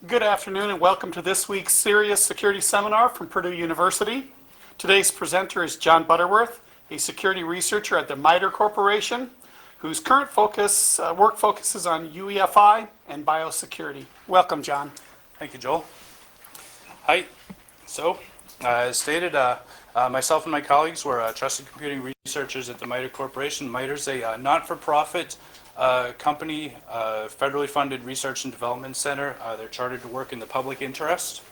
Good afternoon and welcome to this week's CERIAS Security Seminar from Purdue University. Today's presenter is John Butterworth, a security researcher at the MITRE Corporation, whose current work focuses on UEFI and biosecurity. Welcome, John. Thank you, Joel. Hi. So, as stated, myself and my colleagues were trusted computing researchers at the MITRE Corporation. MITRE is a not-for-profit company, federally funded research and development center. They're chartered to work in the public interest.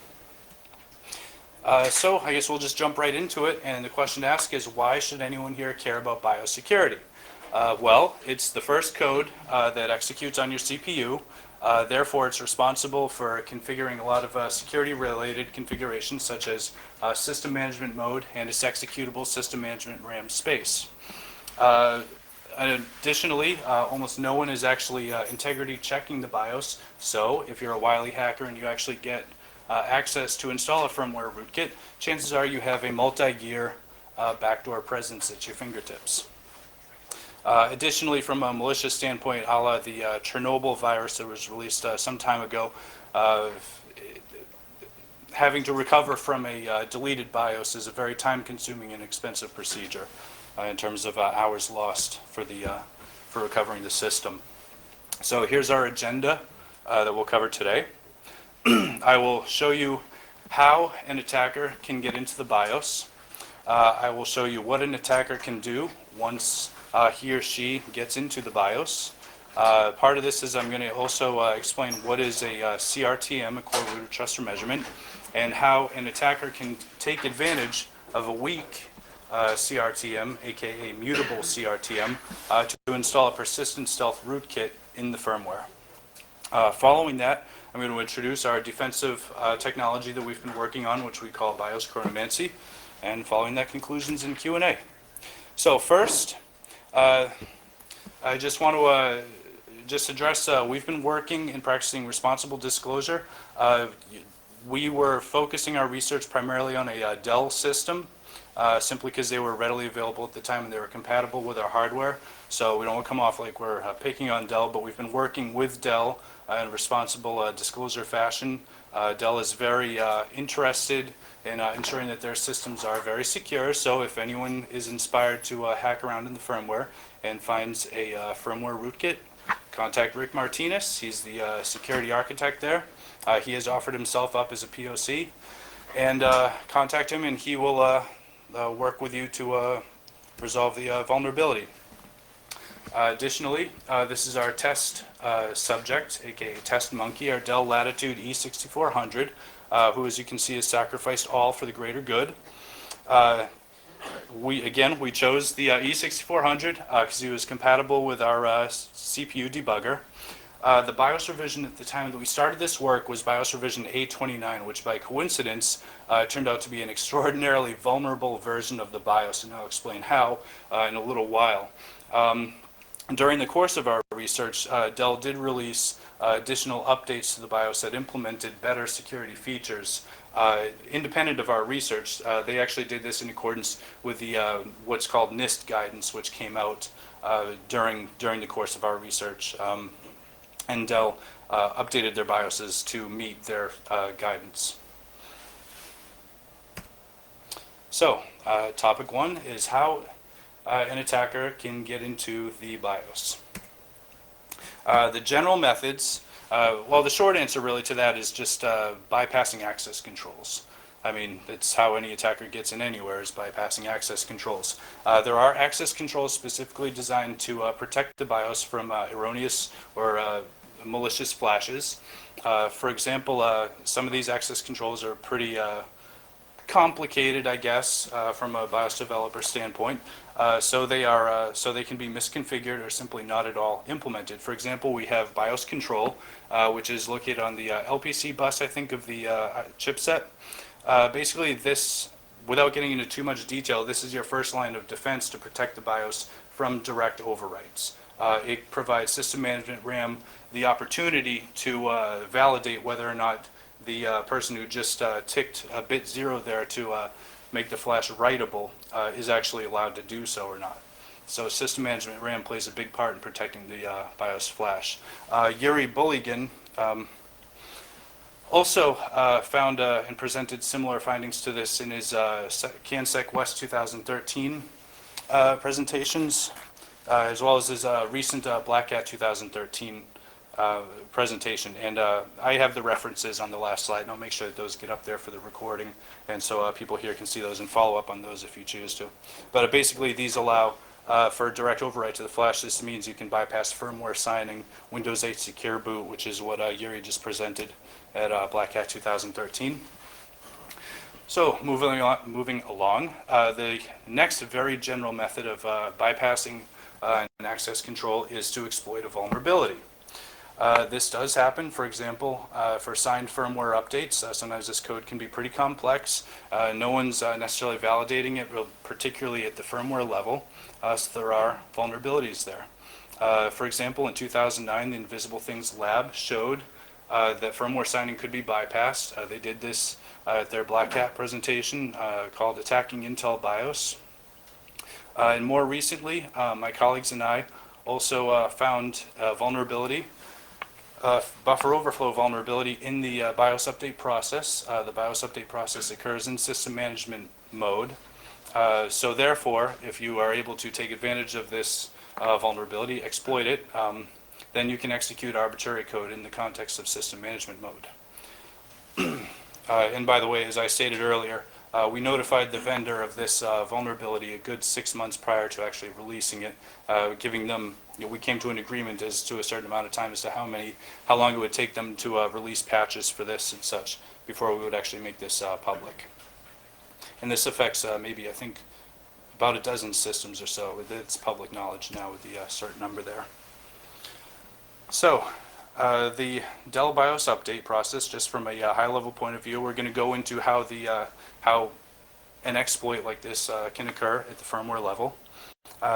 So I guess we'll just jump right into it. And the question to ask is, why should anyone here care about biosecurity? Well, it's the first code that executes on your CPU. Therefore, it's responsible for configuring a lot of security-related configurations, such as system management mode and its executable system management RAM space. Additionally, almost no one is actually integrity checking the BIOS. So if you're a wily hacker and you actually get access to install a firmware rootkit, chances are you have a multi-year backdoor presence at your fingertips. Additionally, from a malicious standpoint, a la the Chernobyl virus that was released some time ago, having to recover from a deleted BIOS is a very time-consuming and expensive procedure in terms of hours lost for recovering the system. So here's our agenda that we'll cover today. I will show you how an attacker can get into the BIOS. I will show you what an attacker can do once he or she gets into the BIOS. Part of this is I'm going to also explain what is a CRTM, a core root of trust or measurement, and how an attacker can take advantage of a weak CRTM, aka mutable CRTM, to install a persistent stealth rootkit in the firmware. Following that, I'm going to introduce our defensive technology that we've been working on, which we call BIOS Chronomancy, and following that, conclusions and Q&A. So first, I just want to just address, we've been working and practicing responsible disclosure. We were focusing our research primarily on a Dell system, simply because they were readily available at the time and they were compatible with our hardware. So we don't want to come off like we're picking on Dell, but we've been working with Dell in a responsible disclosure fashion. Dell is very interested in ensuring that their systems are very secure. So if anyone is inspired to hack around in the firmware and finds a firmware rootkit, contact Rick Martinez. He's the security architect there. He has offered himself up as a POC, and contact him and he will work with you to resolve the vulnerability. Additionally, this is our test subject, aka test monkey, our Dell Latitude E6400, who, as you can see, has sacrificed all for the greater good. We chose the E6400 because he was compatible with our CPU debugger. The BIOS revision at the time that we started this work was BIOS revision 829, which by coincidence turned out to be an extraordinarily vulnerable version of the BIOS, and I'll explain how in a little while. During the course of our research, Dell did release additional updates to the BIOS that implemented better security features. Independent of our research, they actually did this in accordance with the what's called NIST guidance, which came out during the course of our research. And Dell updated their BIOSes to meet their guidance. So, topic one is how an attacker can get into the BIOS. The general methods, well, the short answer really to that is just bypassing access controls. I mean, that's how any attacker gets in anywhere, is bypassing access controls. There are access controls specifically designed to protect the BIOS from erroneous or malicious flashes. For example, some of these access controls are pretty complicated, I guess, from a BIOS developer standpoint. So they can be misconfigured or simply not at all implemented. For example, we have BIOS control, which is located on the LPC bus, I think, of the chipset. Basically, this, without getting into too much detail, this is your first line of defense to protect the BIOS from direct overwrites. It provides system management RAM the opportunity to validate whether or not the person who just ticked bit 0 there to make the flash writable is actually allowed to do so or not. So system management RAM plays a big part in protecting the BIOS flash. Yuri Bulligan Also found and presented similar findings to this in his CanSec West 2013 presentations, as well as his recent Black Hat 2013 presentation. And I have the references on the last slide, and I'll make sure that those get up there for the recording, and so people here can see those and follow up on those if you choose to. But basically, these allow for direct overwrite to the flash. This means you can bypass firmware signing, Windows 8 Secure Boot, which is what Yuri just presented at Black Hat 2013. So moving along, the next very general method of bypassing and access control is to exploit a vulnerability. This does happen, for example, for signed firmware updates. Sometimes this code can be pretty complex. No one's necessarily validating it, particularly at the firmware level, so there are vulnerabilities there. For example, in 2009, the Invisible Things Lab showed that firmware signing could be bypassed. They did this at their Black Hat presentation called Attacking Intel BIOS. And more recently, my colleagues and I also found a vulnerability, buffer overflow vulnerability in the BIOS update process. The BIOS update process occurs in system management mode. So therefore, if you are able to take advantage of this vulnerability, exploit it, then you can execute arbitrary code in the context of system management mode. And by the way, as I stated earlier, we notified the vendor of this vulnerability a good 6 months prior to actually releasing it, giving them, we came to an agreement as to a certain amount of time as to how long it would take them to release patches for this and such before we would actually make this public. And this affects maybe, I think, about a dozen systems or so. It's public knowledge now with the cert number there. So, the Dell BIOS update process, just from a high-level point of view, we're going to go into how how an exploit like this can occur at the firmware level.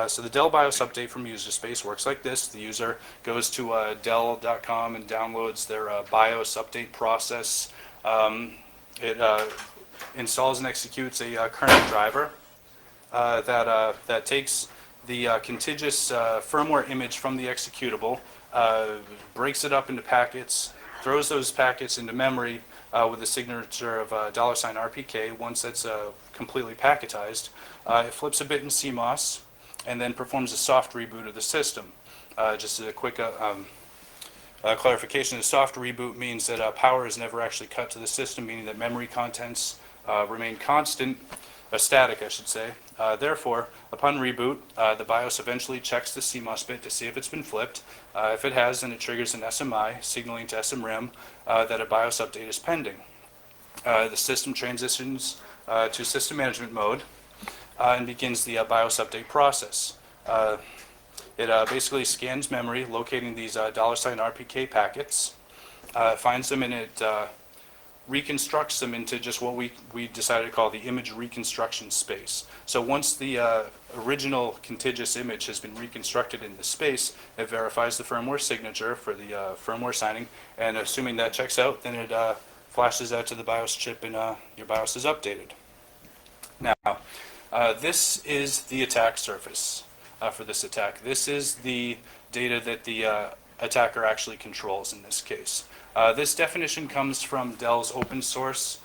So the Dell BIOS update from user space works like this. The user goes to Dell.com and downloads their BIOS update process. It installs and executes a kernel driver that takes the contiguous firmware image from the executable, breaks it up into packets, throws those packets into memory with a signature of $RPK. Once that's completely packetized, it flips a bit in CMOS and then performs a soft reboot of the system. Just a quick clarification, a soft reboot means that power is never actually cut to the system, meaning that memory contents remain constant, static I should say. Therefore, upon reboot, the BIOS eventually checks the CMOS bit to see if it's been flipped. If it has, then it triggers an SMI, signaling to SMRIM that a BIOS update is pending. The system transitions to system management mode and begins the BIOS update process. It basically scans memory, locating these $RPK packets, finds them, and it reconstructs them into just what we decided to call the image reconstruction space. So once the original contiguous image has been reconstructed in the space, it verifies the firmware signature for the firmware signing, and assuming that checks out, then it flashes out to the BIOS chip, and your BIOS is updated. Now, this is the attack surface for this attack. This is the data that the attacker actually controls in this case. This definition comes from Dell's open source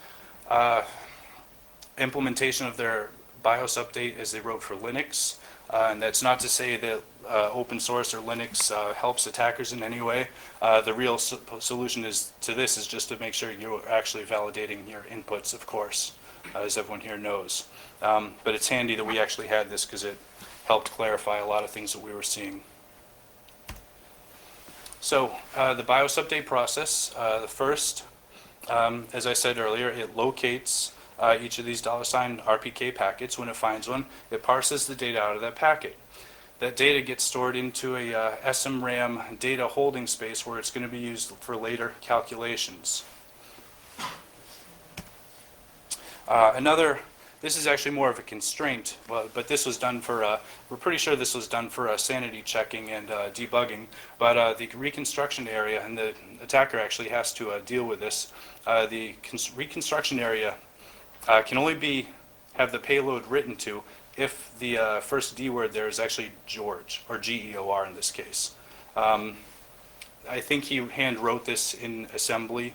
implementation of their BIOS update as they wrote for Linux. And that's not to say that open source or Linux helps attackers in any way. The real solution to this is just to make sure you're actually validating your inputs, of course, as everyone here knows. But it's handy that we actually had this because it helped clarify a lot of things that we were seeing. So the BIOS update process, the first, as I said earlier, it locates each of these $RPK packets. When it finds one, it parses the data out of that packet. That data gets stored into a SMRAM data holding space where it's going to be used for later calculations. This is actually more of a constraint, but this was done for, we're pretty sure this was done for sanity checking and debugging, but the reconstruction area, and the attacker actually has to deal with this, the reconstruction area can only have the payload written to if the first D word there is actually George, or GEOR in this case. I think he hand wrote this in assembly,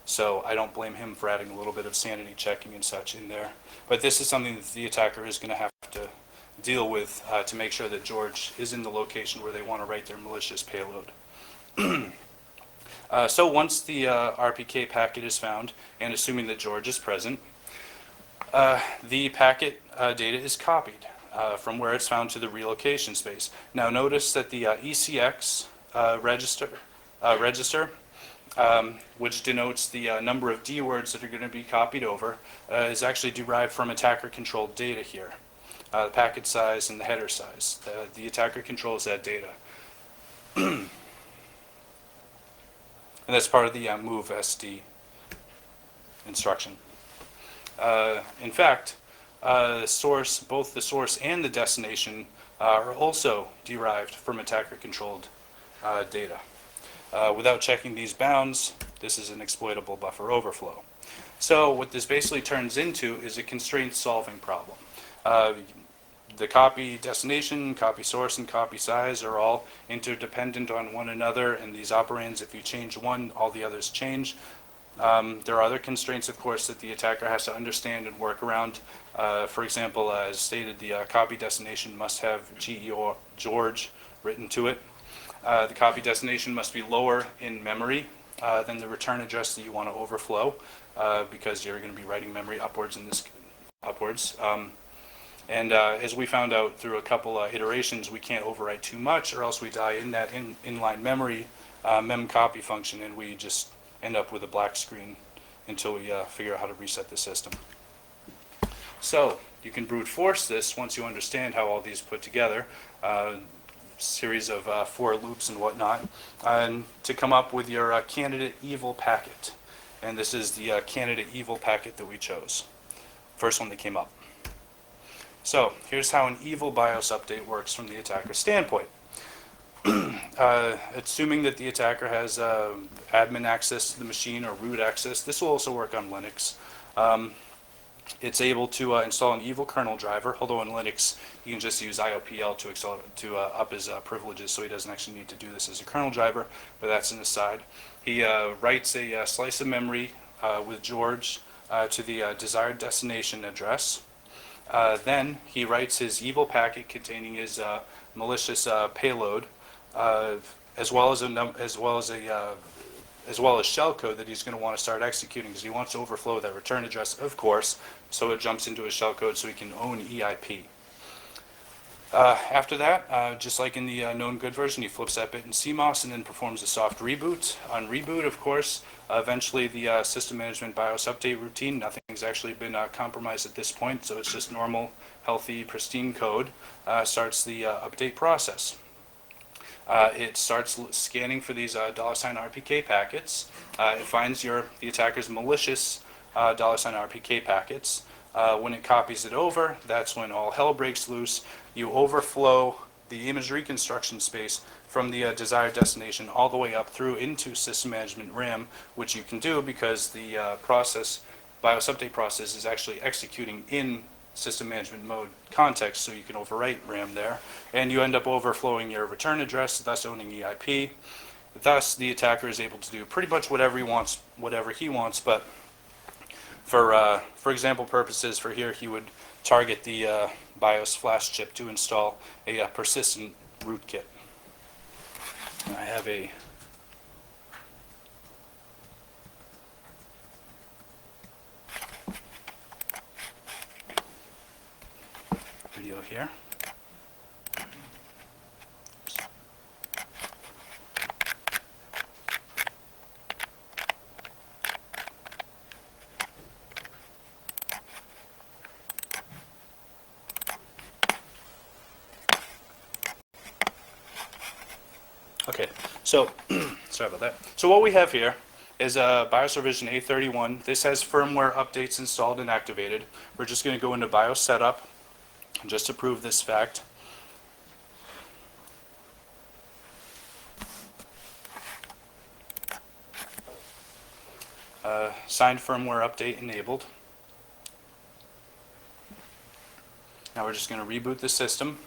So I don't blame him for adding a little bit of sanity checking and such in there. But this is something that the attacker is going to have to deal with to make sure that George is in the location where they want to write their malicious payload. So once the RPK packet is found, and assuming that George is present, the packet data is copied from where it's found to the relocation space. Now notice that the ECX register, which denotes the number of D words that are going to be copied over, is actually derived from attacker-controlled data here. The packet size and the header size. The attacker controls that data. And that's part of the move SD instruction. In fact, both the source and the destination are also derived from attacker-controlled data. Without checking these bounds, this is an exploitable buffer overflow. So what this basically turns into is a constraint solving problem. The copy destination, copy source, and copy size are all interdependent on one another, and these operands, if you change one, all the others change. There are other constraints, of course, that the attacker has to understand and work around. For example, as stated, the copy destination must have GE or George written to it. The copy destination must be lower in memory than the return address that you want to overflow, because you're going to be writing memory upwards in this upwards. And as we found out through a couple iterations, we can't overwrite too much, or else we die in that inline memory memcopy function, and we just end up with a black screen until we figure out how to reset the system. So you can brute force this once you understand how all these put together, series of for loops and whatnot, and to come up with your candidate evil packet. And this is the candidate evil packet that we chose. First one that came up. So here's how an evil BIOS update works from the attacker's standpoint. Assuming that the attacker has admin access to the machine or root access, this will also work on Linux. It's able to install an evil kernel driver, although in Linux you can just use IOPL to up his privileges, so he doesn't actually need to do this as a kernel driver, but that's an aside. He writes a slice of memory with George to the desired destination address. Then he writes his evil packet containing his malicious payload, as well as shellcode that he's going to want to start executing, because he wants to overflow that return address, of course, so it jumps into his shellcode so he can own EIP. After that, just like in the known good version, he flips that bit in CMOS and then performs a soft reboot. On reboot, of course, eventually the system management BIOS update routine, nothing's actually been compromised at this point, so it's just normal, healthy, pristine code, starts the update process. It starts scanning for these $RPK packets. It finds the attacker's malicious $RPK packets. When it copies it over, that's when all hell breaks loose. You overflow the image reconstruction space from the desired destination all the way up through into system management RAM, which you can do because the BIOS update process is actually executing in system management mode context, so you can overwrite RAM there, and you end up overflowing your return address, thus owning EIP. Thus, the attacker is able to do pretty much whatever he wants, but for example purposes, for here, he would target the BIOS flash chip to install a persistent rootkit. I have a video here. Okay, so sorry about that. So what we have here is BIOS revision A31. This has firmware updates installed and activated. We're just going to go into BIOS setup just to prove this fact. Signed firmware update enabled. Now we're just going to reboot the system.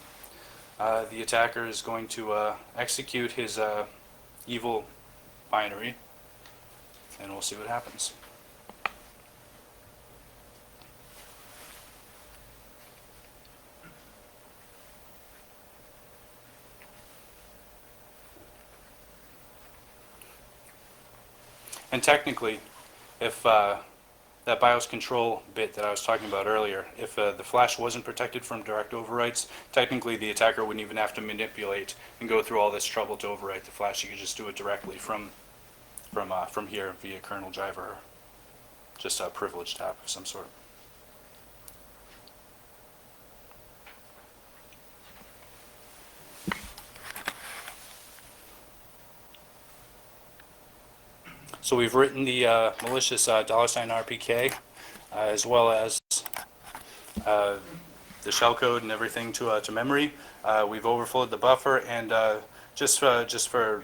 The attacker is going to execute his evil binary, and we'll see what happens. And technically, if that BIOS control bit that I was talking about earlier, if the flash wasn't protected from direct overwrites, technically the attacker wouldn't even have to manipulate and go through all this trouble to overwrite the flash. You could just do it directly from here via kernel driver, or just a privileged app of some sort. So we've written the malicious $RPK, as well as the shellcode and everything to memory. We've overflowed the buffer, and just for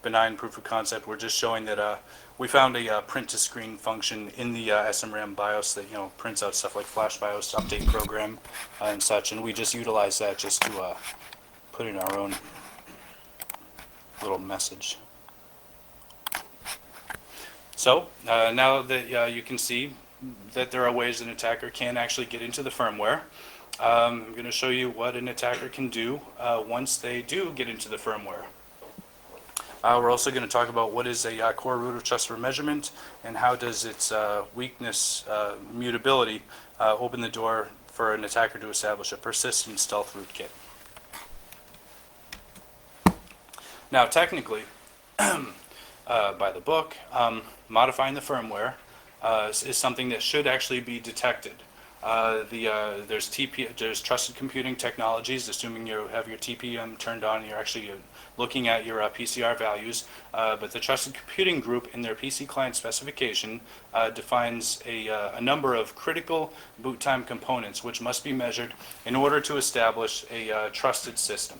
benign proof of concept, we're just showing that we found a print to screen function in the SMRAM BIOS that prints out stuff like flash BIOS update program and such, and we just utilize that just to put in our own little message. So now that you can see that there are ways an attacker can actually get into the firmware, I'm going to show you what an attacker can do once they do get into the firmware. We're also going to talk about what is a core root of trust for measurement, and how does its weakness, mutability, open the door for an attacker to establish a persistent stealth rootkit. Now technically, by the book, modifying the firmware is something that should actually be detected. There's trusted computing technologies, assuming you have your TPM turned on and you're actually looking at your PCR values, but the trusted computing group in their PC client specification defines a number of critical boot time components which must be measured in order to establish a trusted system.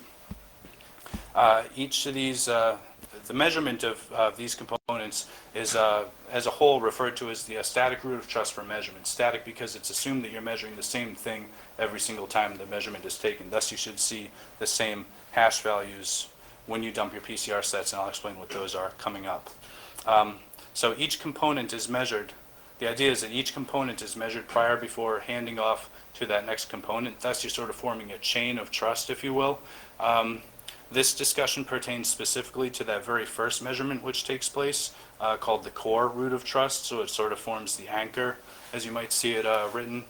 Each of these the measurement of these components is, as a whole, referred to as the static root of trust for measurement. Static because it's assumed that you're measuring the same thing every single time the measurement is taken. Thus, you should see the same hash values when you dump your PCR sets, and I'll explain what those are coming up. So each component is measured. The idea is that each component is measured prior before handing off to that next component. Thus, you're sort of forming a chain of trust, if you will. This discussion pertains specifically to that very first measurement which takes place, called the core root of trust, so it sort of forms the anchor, as you might see it written.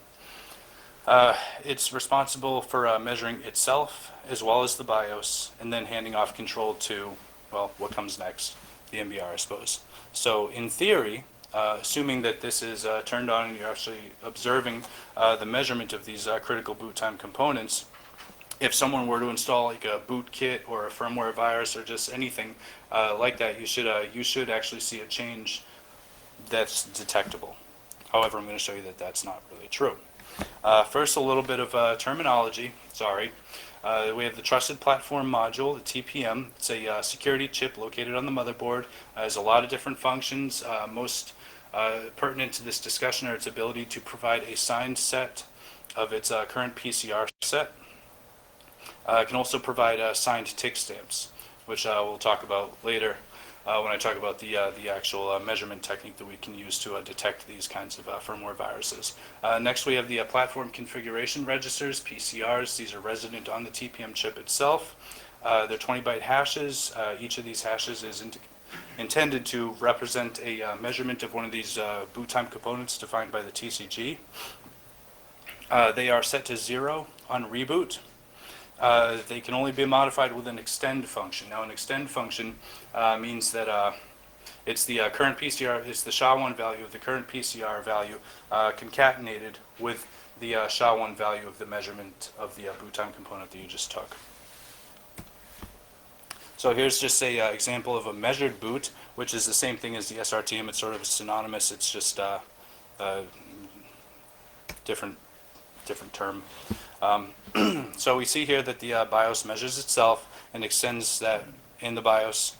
It's responsible for measuring itself, as well as the BIOS, and then handing off control to, well, what comes next, the MBR, I suppose. So in theory, assuming that this is turned on and you're actually observing the measurement of these critical boot time components, if someone were to install like a boot kit or a firmware virus or just anything like that, you should actually see a change that's detectable. However, I'm going to show you that that's not really true. First, a little bit of terminology. Sorry. We have the Trusted Platform Module, the TPM. It's a security chip located on the motherboard. It has a lot of different functions. Most pertinent to this discussion are its ability to provide a signed set of its current PCR set. It can also provide signed tick stamps, which we'll talk about later when I talk about the actual measurement technique that we can use to detect these kinds of firmware viruses. Next, we have the platform configuration registers, PCRs. These are resident on the TPM chip itself. They're 20-byte hashes. Each of these hashes is intended to represent a measurement of one of these boot time components defined by the TCG. They are set to 0 on reboot. They can only be modified with an extend function. Now, an extend function means that it's the current PCR, it's the SHA-1 value of the current PCR value concatenated with the SHA-1 value of the measurement of the boot time component that you just took. So here's just a example of a measured boot, which is the same thing as the SRTM. It's sort of synonymous. It's just a different term. So we see here that the BIOS measures itself and extends that in the BIOS.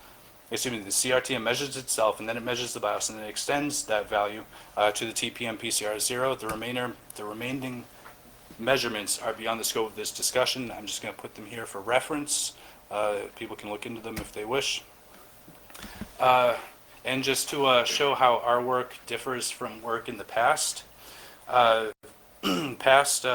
Excuse me, the CRTM measures itself and then it measures the BIOS and then it extends that value to the TPM PCR 0. The remaining measurements are beyond the scope of this discussion. I'm just going to put them here for reference. People can look into them if they wish. And just to show how our work differs from work in the past, uh, past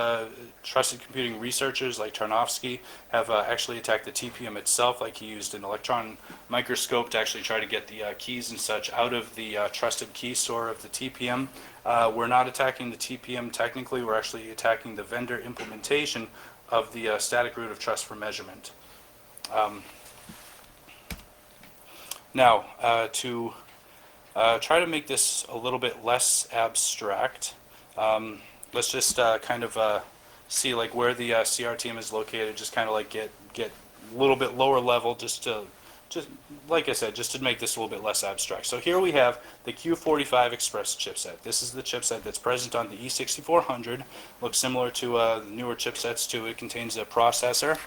trusted computing researchers like Chronomancy have actually attacked the TPM itself, like he used an electron microscope to actually try to get the keys and such out of the trusted key store of the TPM. We're not attacking the TPM technically, we're actually attacking the vendor implementation of the static root of trust for measurement. Now, to try to make this a little bit less abstract, let's just kind of see like where the CRTM is located, just kind of like get a little bit lower level, just like I said, just to make this a little bit less abstract. So here we have the Q45 Express chipset. This is the chipset that's present on the E6400. Looks similar to the newer chipsets too. It contains a processor,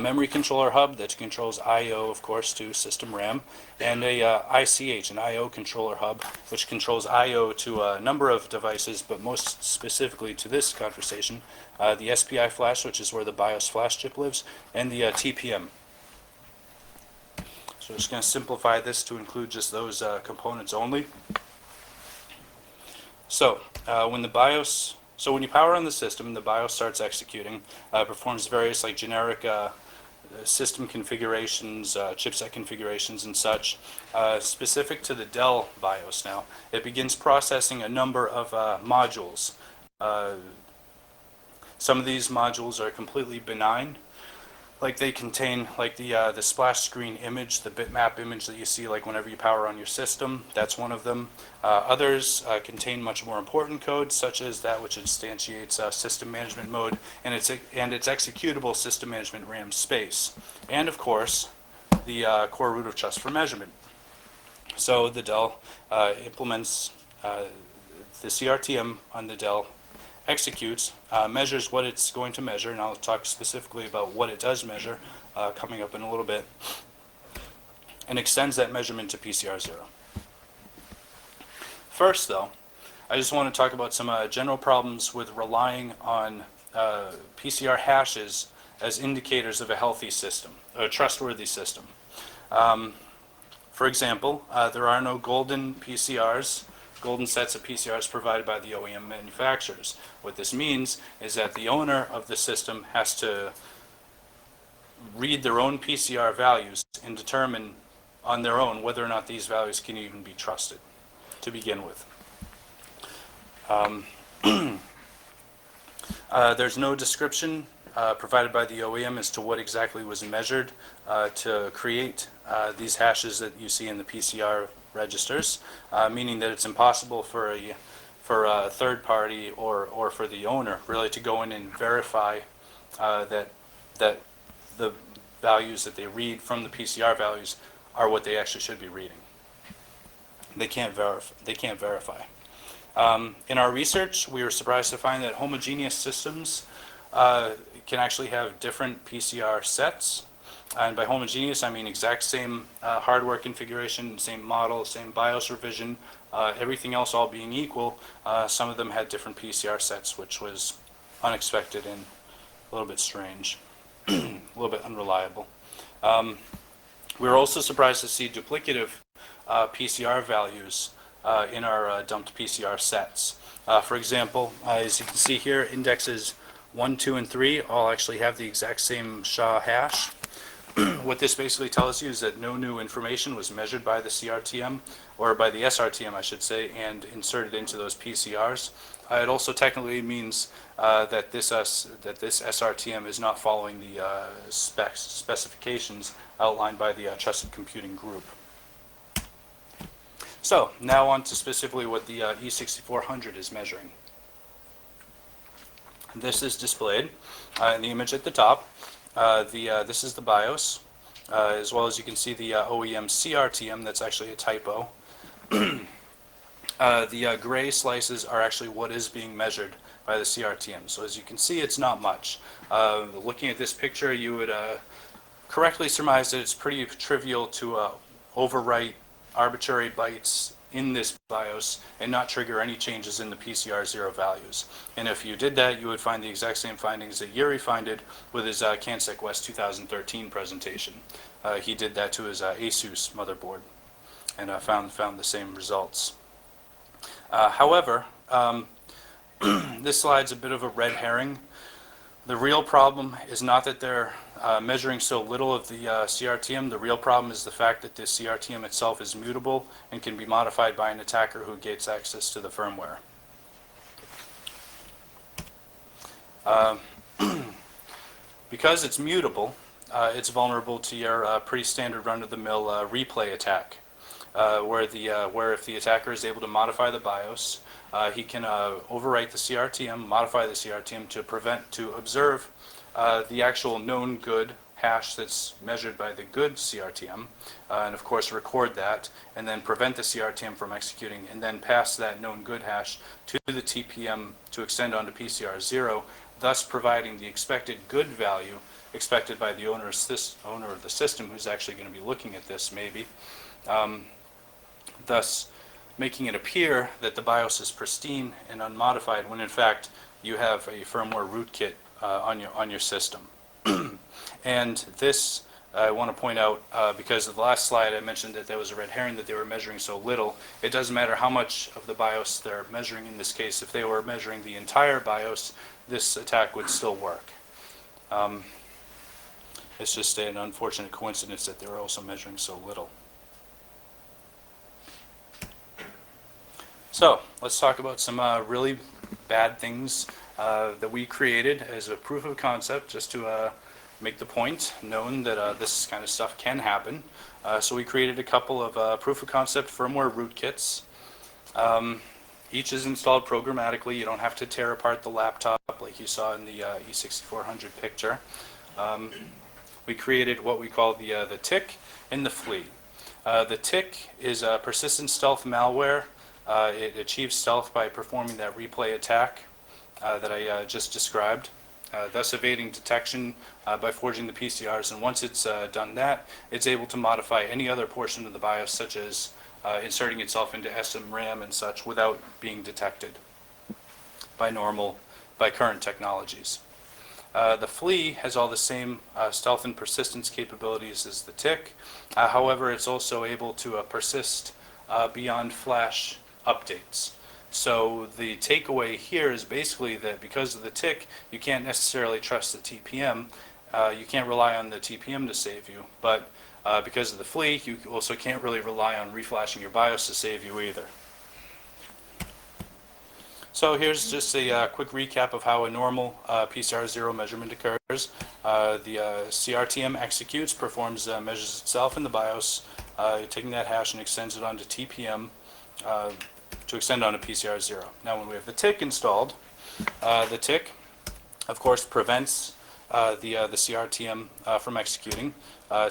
memory controller hub that controls I/O, of course, to system RAM, and a ICH, an I/O controller hub, which controls I/O to a number of devices, but most specifically to this conversation, the SPI flash, which is where the BIOS flash chip lives, and the TPM. So I'm just going to simplify this to include just those components only. So when you power on the system and the BIOS starts executing, performs various like generic system configurations, chipset configurations and such, specific to the Dell BIOS now, it begins processing a number of modules. Some of these modules are completely benign, like they contain like the splash screen image, the bitmap image that you see like whenever you power on your system. That's one of them. Others contain much more important code, such as that which instantiates system management mode and its executable system management RAM space, and of course the core root of trust for measurement. So the Dell implements the CRTM on the Dell, executes, measures what it's going to measure, and I'll talk specifically about what it does measure coming up in a little bit, and extends that measurement to PCR0. First, though, I just want to talk about some general problems with relying on PCR hashes as indicators of a healthy system, a trustworthy system. For example, there are no golden PCRs, golden sets of PCRs provided by the OEM manufacturers. What this means is that the owner of the system has to read their own PCR values and determine on their own whether or not these values can even be trusted to begin with. There's no description provided by the OEM as to what exactly was measured to create these hashes that you see in the PCR registers, meaning that it's impossible for a third party or for the owner really to go in and verify that the values that they read from the PCR values are what they actually should be reading. They can't verify. In our research, we were surprised to find that homogeneous systems can actually have different PCR sets. And by homogeneous, I mean exact same hardware configuration, same model, same BIOS revision, everything else all being equal. Some of them had different PCR sets, which was unexpected and a little bit strange, a little bit unreliable. We were also surprised to see duplicative PCR values in our dumped PCR sets. For example, as you can see here, indexes 1, 2, and 3 all actually have the exact same SHA hash. What this basically tells you is that no new information was measured by the CRTM, or by the SRTM I should say, and inserted into those PCRs. It also technically means that this SRTM is not following the specifications outlined by the Trusted Computing Group. So, now on to specifically what the E6400 is measuring. This is displayed in the image at the top. This is the BIOS, as well as you can see the OEM CRTM. That's actually a typo. The gray slices are actually what is being measured by the CRTM. So as you can see, it's not much. Looking at this picture, you would correctly surmise that it's pretty trivial to overwrite arbitrary bytes in this BIOS and not trigger any changes in the PCR0 values. And if you did that, you would find the exact same findings that Yuri found with his CanSec West 2013 presentation. He did that to his Asus motherboard. and found the same results. However, this slide's a bit of a red herring. The real problem is not that they're measuring so little of the CRTM. The real problem is the fact that the CRTM itself is mutable and can be modified by an attacker who gains access to the firmware. Because it's mutable, it's vulnerable to your pretty standard run-of-the-mill replay attack, where if the attacker is able to modify the BIOS, he can overwrite the CRTM, modify the CRTM to observe the actual known good hash that's measured by the good CRTM, and of course record that, and then prevent the CRTM from executing, and then pass that known good hash to the TPM to extend onto PCR0, thus providing the expected good value expected by the owner of the system, who's actually going to be looking at this maybe, thus making it appear that the BIOS is pristine and unmodified when in fact you have a firmware rootkit on your system. And this I want to point out, because of the last slide I mentioned that there was a red herring, that they were measuring so little. It doesn't matter how much of the BIOS they're measuring in this case. If they were measuring the entire BIOS, this attack would still work. It's just an unfortunate coincidence that they're also measuring so little. So let's talk about some really bad things that we created as a proof of concept, just to make the point known that this kind of stuff can happen. So we created a couple of proof of concept firmware rootkits. Each is installed programmatically. You don't have to tear apart the laptop like you saw in the E6400 picture. We created what we call the tick and the flea. The tick is a persistent stealth malware. It achieves stealth by performing that replay attack that I just described, thus evading detection by forging the PCRs. And once it's done that, it's able to modify any other portion of the BIOS, such as inserting itself into SMRAM and such, without being detected by current technologies. The flea has all the same stealth and persistence capabilities as the tick. However, it's also able to persist beyond flash updates. So the takeaway here is basically that because of the tick, you can't necessarily trust the TPM. You can't rely on the TPM to save you, but because of the flea, you also can't really rely on reflashing your BIOS to save you either. So here's just a quick recap of how a normal PCR0 measurement occurs. The CRTM executes, performs, measures itself in the BIOS, taking that hash and extends it onto TPM to extend onto PCR0. Now when we have the tick installed, the tick, of course, prevents the CRTM from executing,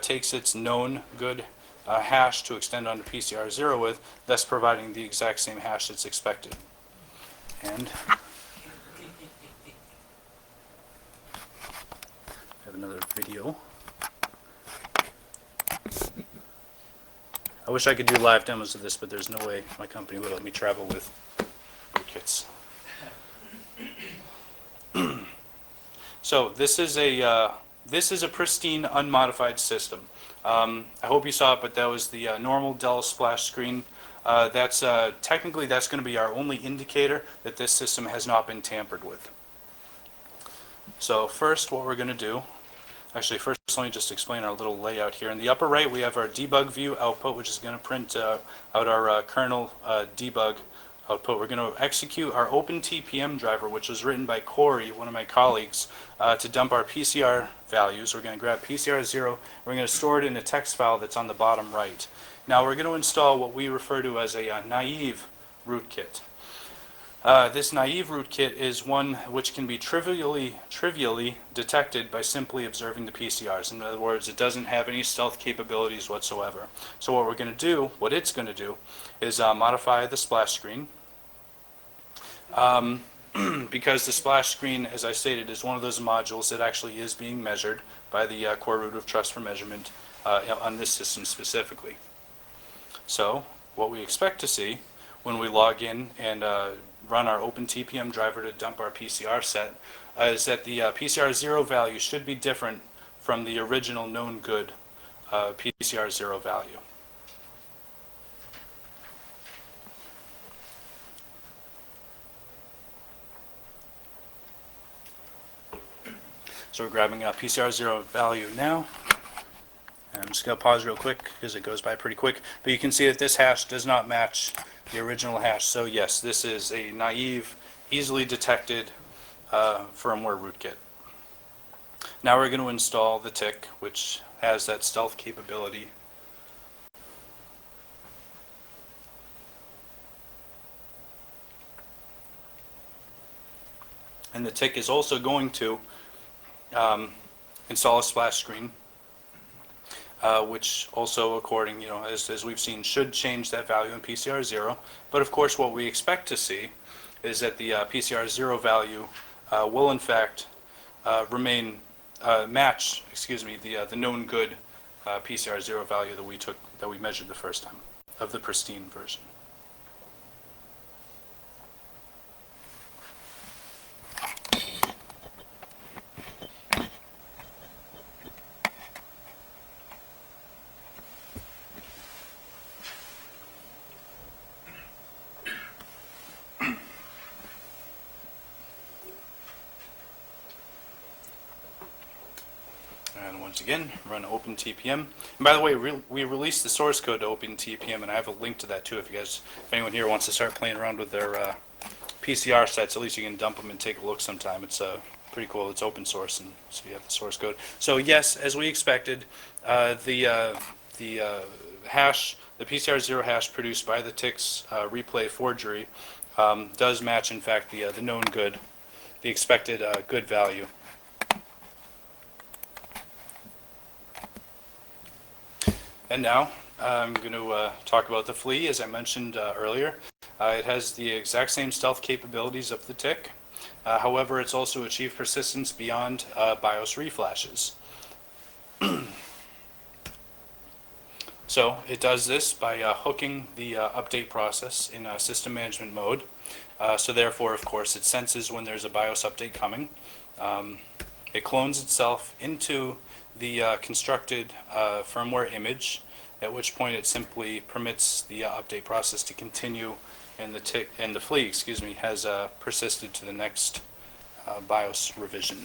takes its known good hash to extend onto PCR0 with, thus providing the exact same hash that's expected. And I have another video. I wish I could do live demos of this, but there's no way my company would let me travel with Rootkits. So this is a pristine, unmodified system. I hope you saw it, but that was the normal Dell splash screen. Technically that's going to be our only indicator that this system has not been tampered with. So first, what we're going to do. Actually, first let me just explain our little layout here. In the upper right, we have our debug view output, which is going to print out our kernel debug output. We're going to execute our OpenTPM driver, which was written by Corey, one of my colleagues, to dump our PCR values. We're going to grab PCR0. We're going to store it in a text file that's on the bottom right. Now we're going to install what we refer to as a naive rootkit. This naive rootkit is one which can be trivially detected by simply observing the PCRs. In other words, it doesn't have any stealth capabilities whatsoever. So what it's going to do, is modify the splash screen. Because the splash screen, as I stated, is one of those modules that actually is being measured by the core root of trust for measurement on this system specifically. So what we expect to see when we log in and run our OpenTPM driver to dump our PCR set is that the PCR0 value should be different from the original known good PCR0 value. So we're grabbing a PCR0 value now. I'm just going to pause real quick because it goes by pretty quick. But you can see that this hash does not match the original hash. So yes, this is a naive, easily detected firmware rootkit. Now we're going to install the tick, which has that stealth capability. And the tick is also going to install a splash screen, which also, according, as we've seen, should change that value in PCR0. But of course, what we expect to see is that the PCR0 value will in fact match, the known good PCR0 value that we measured the first time of the pristine version. And once again, run OpenTPM. And by the way, we released the source code to OpenTPM, and I have a link to that too. If anyone here wants to start playing around with their PCR sets, at least you can dump them and take a look sometime. It's pretty cool. It's open source, and so you have the source code. So yes, as we expected, the hash, the PCR0 hash produced by the tick's replay forgery does match, in fact, the known good, the expected good value. And now I'm going to talk about the flea, as I mentioned earlier. It has the exact same stealth capabilities of the tick. However, it's also achieved persistence beyond BIOS reflashes. So it does this by hooking the update process in system management mode. So therefore, of course, it senses when there's a BIOS update coming. It clones itself into the constructed firmware image, at which point it simply permits the update process to continue, and the flea, has persisted to the next BIOS revision.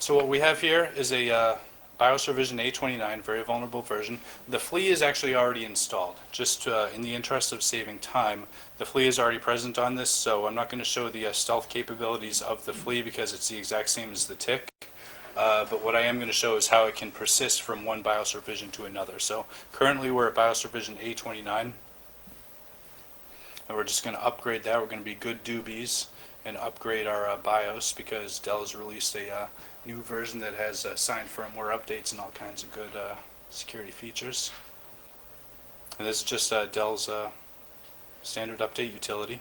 So what we have here is a BIOS revision 829, very vulnerable version. The flea is actually already installed. Just in the interest of saving time, the flea is already present on this, so I'm not going to show the stealth capabilities of the flea because it's the exact same as the tick. But what I am going to show is how it can persist from one BIOS revision to another. So currently we're at BIOS revision 829, and we're just going to upgrade that. We're going to be good doobies and upgrade our BIOS because Dell has released a new version that has signed firmware updates and all kinds of good security features. And this is just Dell's standard update utility.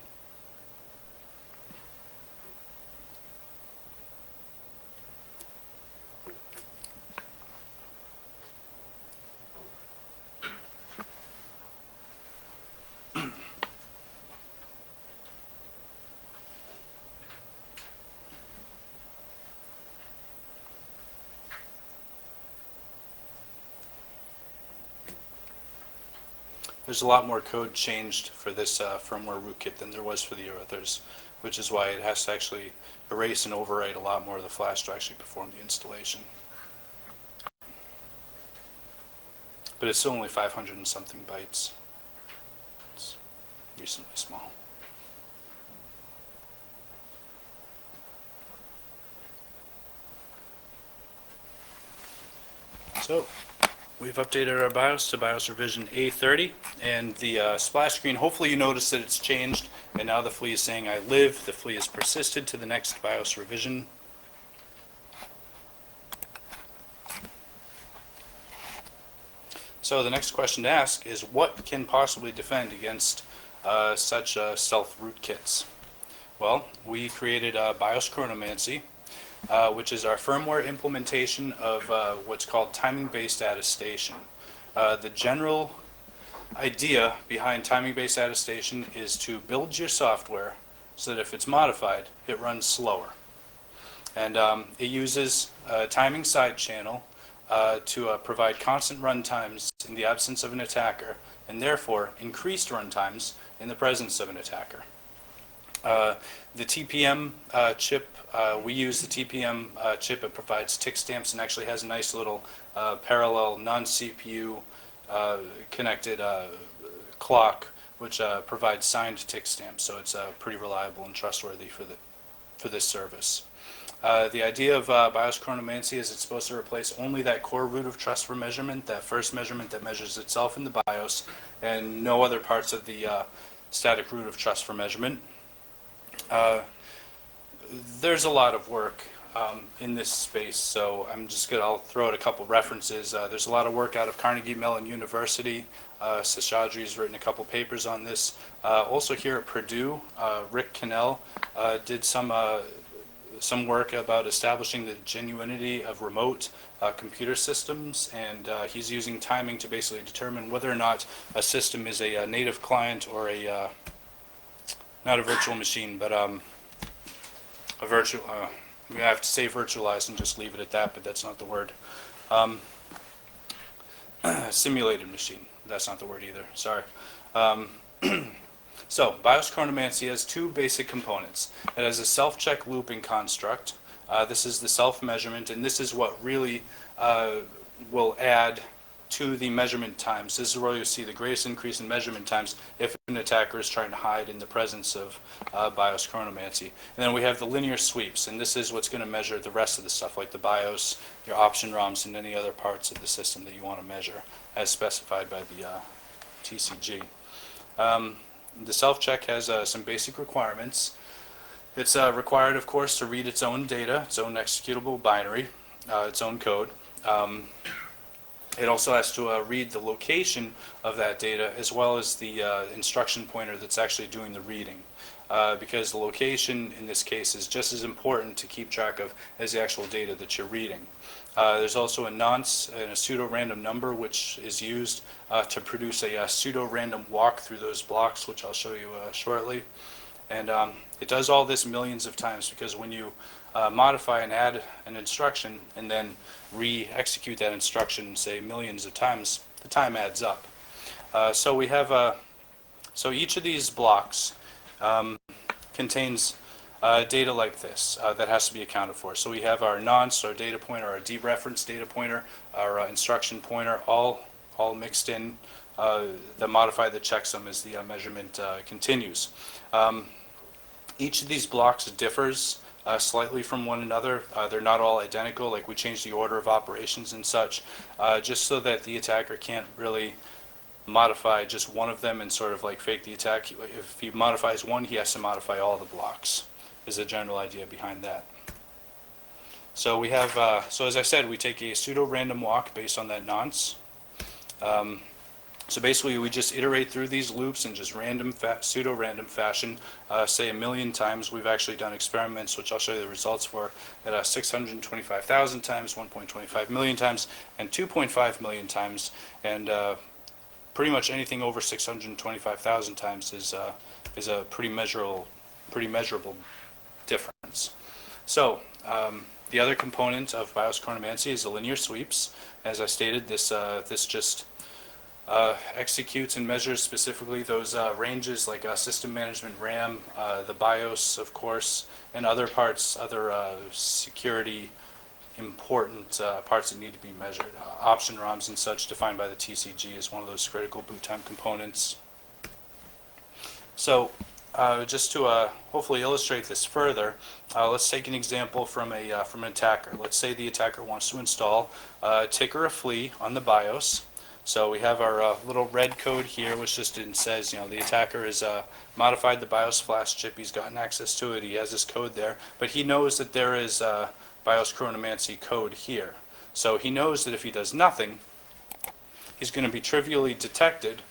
There's a lot more code changed for this firmware rootkit than there was for the others, which is why it has to actually erase and overwrite a lot more of the flash to actually perform the installation. But it's still only 500 and something bytes. It's reasonably small. So we've updated our BIOS to BIOS revision A30, and the splash screen, hopefully you notice that it's changed, and now the flea is saying I live. The flea has persisted to the next BIOS revision. So the next question to ask is, what can possibly defend against such stealth rootkits? Well, we created BIOS Chronomancy, which is our firmware implementation of what's called timing-based attestation. The general idea behind timing-based attestation is to build your software so that if it's modified, it runs slower. And it uses a timing side channel to provide constant runtimes in the absence of an attacker, and therefore increased runtimes in the presence of an attacker. The TPM chip, we use the TPM chip. It provides tick stamps and actually has a nice little parallel non-CPU connected clock, which provides signed tick stamps. So it's pretty reliable and trustworthy for this service. The idea of BIOS chronomancy is it's supposed to replace only that core root of trust for measurement, that first measurement that measures itself in the BIOS, and no other parts of the static root of trust for measurement. There's a lot of work in this space, so I'll throw out a couple references. There's a lot of work out of Carnegie Mellon University. Seshadri's written a couple papers on this. Also here at Purdue, Rick Cannell did some work about establishing the genuinity of remote computer systems, and he's using timing to basically determine whether or not a system is a native client or a not a virtual machine, but a virtual. I have to say virtualized and just leave it at that, but that's not the word. Simulated machine. That's not the word either. Sorry. So, BIOS chronomancy has two basic components. It has a self-check looping construct. This is the self-measurement, and this is what really will add to the measurement times. This is where you'll see the greatest increase in measurement times if an attacker is trying to hide in the presence of BIOS chronomancy. And then we have the linear sweeps, and this is what's going to measure the rest of the stuff, like the BIOS, your option ROMs, and any other parts of the system that you want to measure, as specified by the TCG. The self-check has some basic requirements. It's required, of course, to read its own data, its own executable binary, its own code. It also has to read the location of that data as well as the instruction pointer that's actually doing the reading, because the location in this case is just as important to keep track of as the actual data that you're reading. There's also a nonce and a pseudo-random number which is used to produce a pseudo-random walk through those blocks, which I'll show you shortly. And it does all this millions of times, because when you modify and add an instruction and then re-execute that instruction, say millions of times, the time adds up. So we have so each of these blocks contains data like this that has to be accounted for. So we have our nonce, our data pointer, our dereference data pointer, our instruction pointer, all mixed in that modify the checksum as the measurement continues. Each of these blocks differs slightly from one another. They're not all identical, like we change the order of operations and such, just so that the attacker can't really modify just one of them and sort of like fake the attack. If he modifies one, he has to modify all the blocks, is the general idea behind that. So we have, so as I said, we take a pseudo-random walk based on that nonce. So basically we just iterate through these loops in just pseudo-random fashion, say 1,000,000 times. We've actually done experiments, which I'll show you the results for, at 625,000 times, 1.25 million times, and 2.5 million times. And pretty much anything over 625,000 times is a pretty measurable difference. So the other component of BIOS chronomancy is the linear sweeps. As I stated, this just executes and measures specifically those ranges like system management RAM, the BIOS, of course, and other parts, other security important parts that need to be measured. Option ROMs and such defined by the TCG is one of those critical boot time components. So just to hopefully illustrate this further, let's take an example from an attacker. Let's say the attacker wants to install a tick or a flea on the BIOS. So we have our little red code here, which just says, the attacker has modified the BIOS flash chip. He's gotten access to it. He has this code there, but he knows that there is BIOS chronomancy code here. So he knows that if he does nothing, he's going to be trivially detected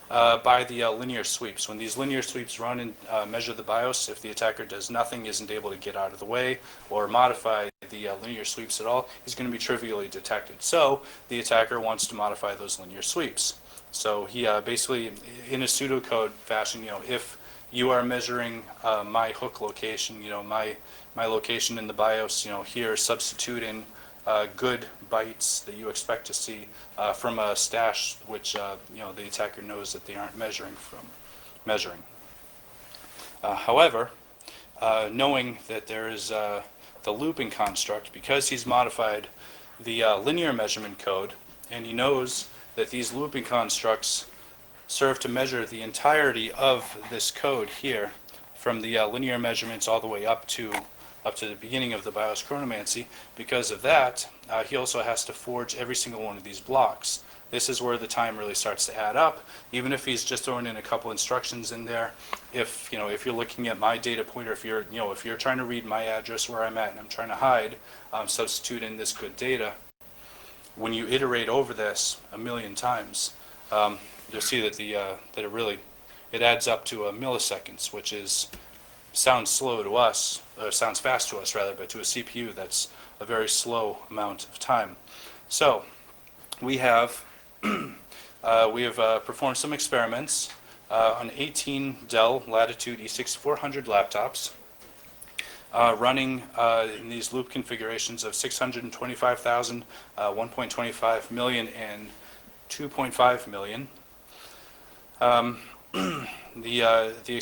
by the linear sweeps. When these linear sweeps run and measure the BIOS, if the attacker does nothing, isn't able to get out of the way or modify the linear sweeps at all, he's going to be trivially detected. So the attacker wants to modify those linear sweeps. So he basically, in a pseudocode fashion, if you are measuring my hook location, my location in the BIOS, here, substitute in good bytes that you expect to see from a stash which the attacker knows that they aren't measuring. However, knowing that there is the looping construct, because he's modified the linear measurement code, and he knows that these looping constructs serve to measure the entirety of this code here, from the linear measurements all the way up to the beginning of the BIOS Chronomancy. Because of that, he also has to forge every single one of these blocks. This is where the time really starts to add up. Even if he's just throwing in a couple instructions in there, if you're looking at my data pointer, if you're trying to read my address where I'm at and I'm trying to hide, substitute in this good data. When you iterate over this a million times, you'll see that it adds up to milliseconds, which sounds slow to us, or sounds fast to us rather, but to a CPU that's a very slow amount of time. So we have performed some experiments on 18 Dell Latitude E6400 laptops, running in these loop configurations of 625,000, 1.25 million, and 2.5 million. The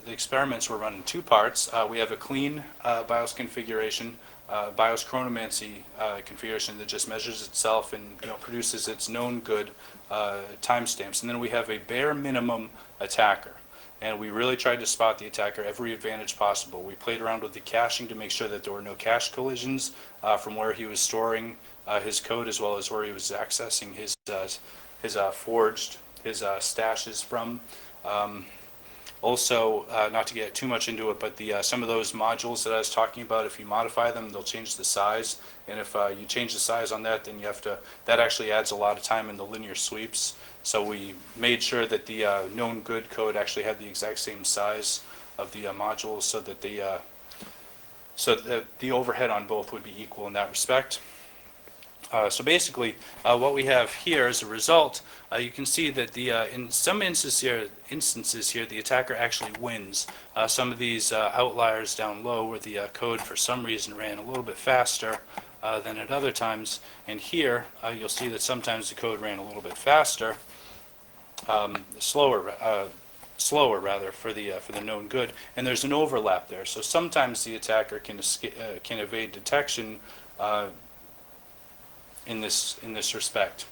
experiments were run in two parts. We have a clean BIOS configuration, BIOS Chronomancy configuration that just measures itself and produces its known good timestamps. And then we have a bare minimum attacker. And we really tried to spot the attacker every advantage possible. We played around with the caching to make sure that there were no cache collisions from where he was storing his code, as well as where he was accessing his stashes from. Also, not to get too much into it, but some of those modules that I was talking about, if you modify them, they'll change the size. And if you change the size on that, then that actually adds a lot of time in the linear sweeps. So we made sure that the known good code actually had the exact same size of the modules, so that the overhead on both would be equal in that respect. So basically, what we have here as a result, you can see that in some instances here, the attacker actually wins. Some of these outliers down low where the code for some reason ran a little bit faster than at other times. And here, you'll see that sometimes the code ran a little bit faster, slower rather, for the known good. And there's an overlap there. So sometimes the attacker can evade detection in this respect.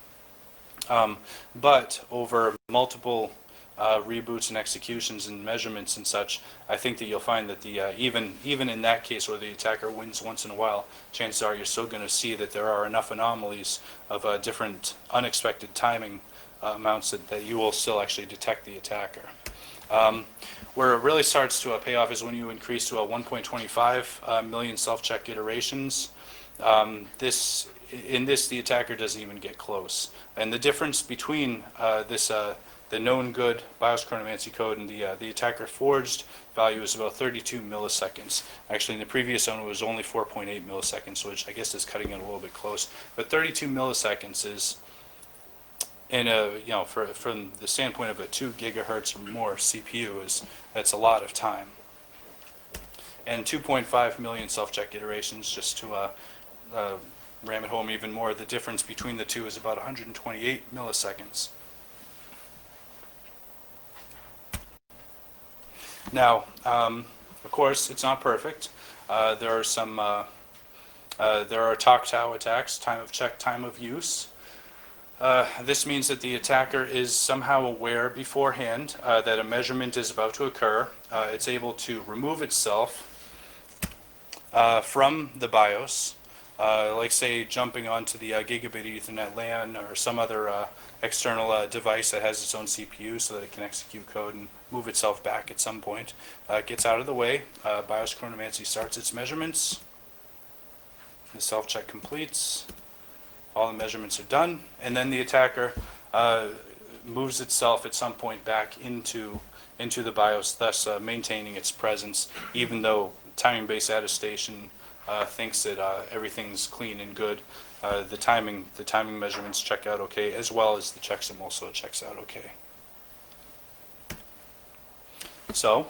But over multiple reboots and executions and measurements and such, I think that you'll find that even in that case where the attacker wins once in a while, chances are you're still going to see that there are enough anomalies of different unexpected timing amounts that you will still actually detect the attacker. Where it really starts to pay off is when you increase to a 1.25 million self-check iterations. In this, the attacker doesn't even get close. And the difference between the known good BIOS Chronomancy code and the attacker forged value is about 32 milliseconds. Actually, in the previous one, it was only 4.8 milliseconds, which I guess is cutting it a little bit close. But 32 milliseconds is, from the standpoint of a 2 gigahertz or more CPU, that's a lot of time. And 2.5 million self-check iterations, just to ram it home even more, the difference between the two is about 128 milliseconds. Now, of course, it's not perfect. There are TOC-TOW attacks, time of check, time of use. This means that the attacker is somehow aware beforehand that a measurement is about to occur. It's able to remove itself from the BIOS, like say jumping onto the gigabit Ethernet LAN or some other external device that has its own CPU so that it can execute code and move itself back at some point. It gets out of the way. BIOS Chronomancy starts its measurements. The self-check completes. All the measurements are done, and then the attacker moves itself at some point back into the BIOS, thus maintaining its presence, even though timing-based attestation thinks that everything's clean and good. The timing measurements check out okay, as well as the checksum also checks out okay. So,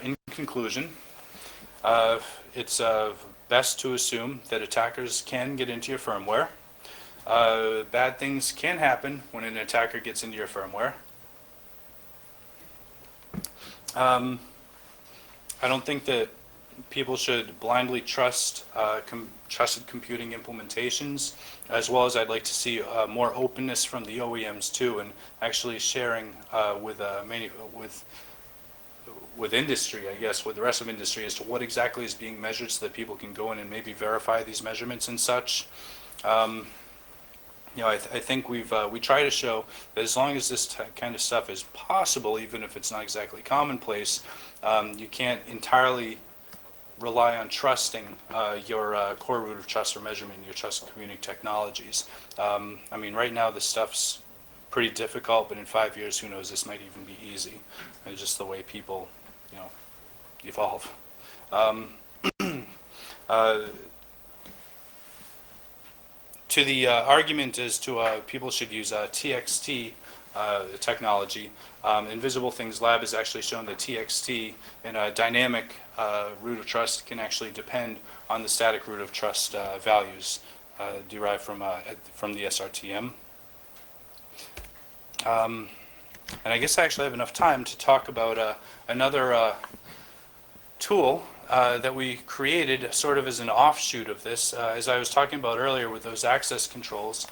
in conclusion, It's best to assume that attackers can get into your firmware. Bad things can happen when an attacker gets into your firmware. I don't think that people should blindly trust trusted computing implementations, as well as I'd like to see more openness from the OEMs too, and actually sharing with industry, I guess, with the rest of industry as to what exactly is being measured, so that people can go in and maybe verify these measurements and such. I think we try to show that as long as this kind of stuff is possible, even if it's not exactly commonplace, you can't entirely rely on trusting your core root of trust for measurement in your trusted computing technologies. I mean, right now this stuff's pretty difficult, but in 5 years, who knows, this might even be easy. It's just the way people, evolve. To the argument as to people should use TXT technology, Invisible Things Lab has actually shown that TXT in a dynamic root of trust can actually depend on the static root of trust values derived from the SRTM. And I guess I actually have enough time to talk about another tool that we created sort of as an offshoot of this. As I was talking about earlier with those access controls,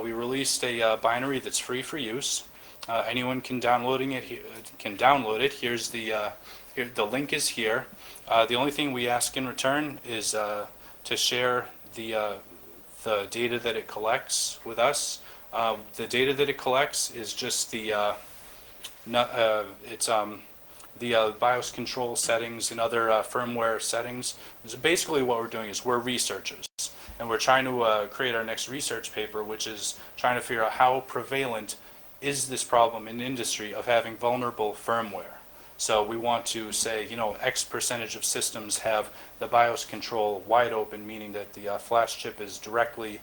we released a binary that's free for use. Anyone can download it. Here's the link is here. The only thing we ask in return is to share the data that it collects with us. The data that it collects is just the BIOS control settings and other firmware settings. So basically what we're doing is we're researchers, and we're trying to create our next research paper, which is trying to figure out how prevalent is this problem in industry of having vulnerable firmware. So we want to say, X percentage of systems have the BIOS control wide open, meaning that the flash chip is directly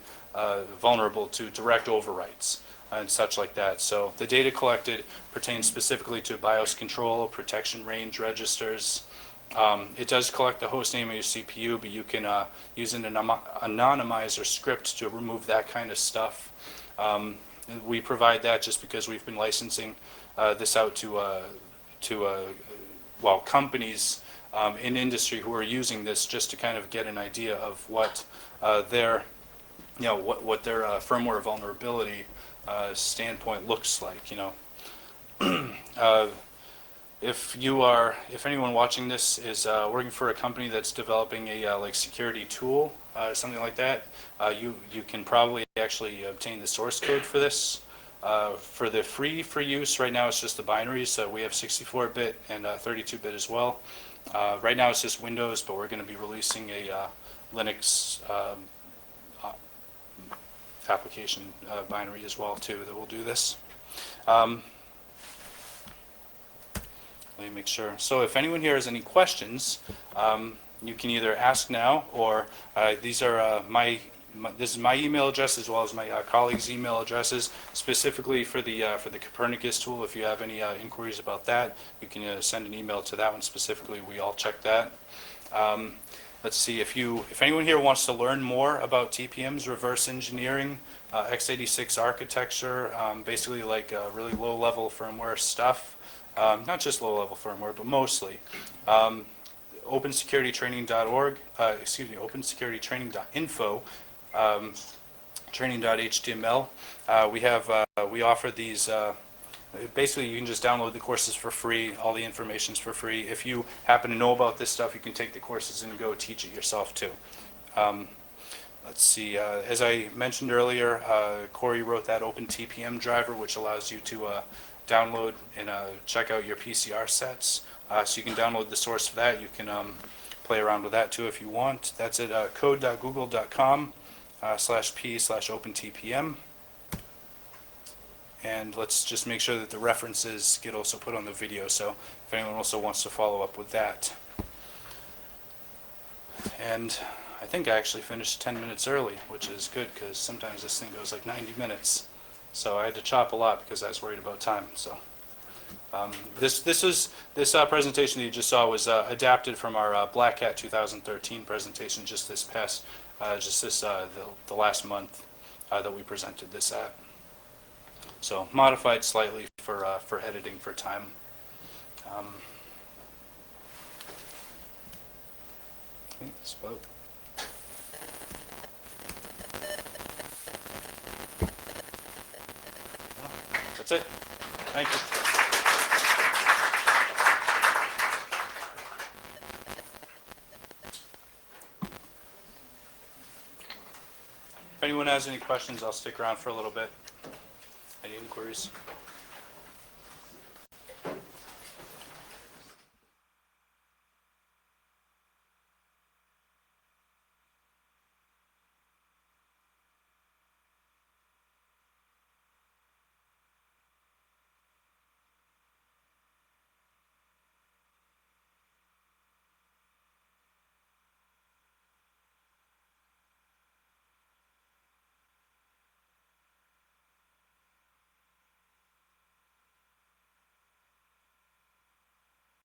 vulnerable to direct overwrites and such like that. So the data collected pertains specifically to BIOS control, protection range registers. It does collect the host name of your CPU, but you can use an anonymizer script to remove that kind of stuff. We provide that just because we've been licensing this out to companies in industry who are using this, just to kind of get an idea of what their firmware vulnerability standpoint looks like. If anyone watching this is working for a company that's developing a security tool, something like that, you can probably actually obtain the source code for this. For the free for use, right now it's just the binaries. So we have 64-bit and 32-bit as well. Right now it's just Windows, but we're going to be releasing a Linux application binary as well too that will do this. Let me make sure. So if anyone here has any questions, you can either ask now, or these are this is my email address as well as my colleagues' email addresses, specifically for the Copernicus tool. If you have any inquiries about that, you can send an email to that one specifically. We all check that. Let's see, if anyone here wants to learn more about TPM's reverse engineering, x86 architecture, basically like really low-level firmware stuff, not just low-level firmware, but mostly. OpenSecurityTraining.org, OpenSecurityTraining.info, training.html. We offer these. Basically, you can just download the courses for free. All the information's for free. If you happen to know about this stuff, you can take the courses and go teach it yourself too. Let's see. As I mentioned earlier, Corey wrote that OpenTPM driver, which allows you to download and check out your PCR sets. So you can download the source for that. You can play around with that too if you want. That's at code.google.com/p/OpenTPM. And let's just make sure that the references get also put on the video, so if anyone also wants to follow up with that. And I think I actually finished 10 minutes early, which is good, because sometimes this thing goes like 90 minutes. So I had to chop a lot because I was worried about time. So This presentation that you just saw was adapted from our Black Hat 2013 presentation just this past, the last month that we presented this at. So modified slightly for editing for time. I think that's about. That's it. Thank you. If anyone has any questions, I'll stick around for a little bit. Any inquiries?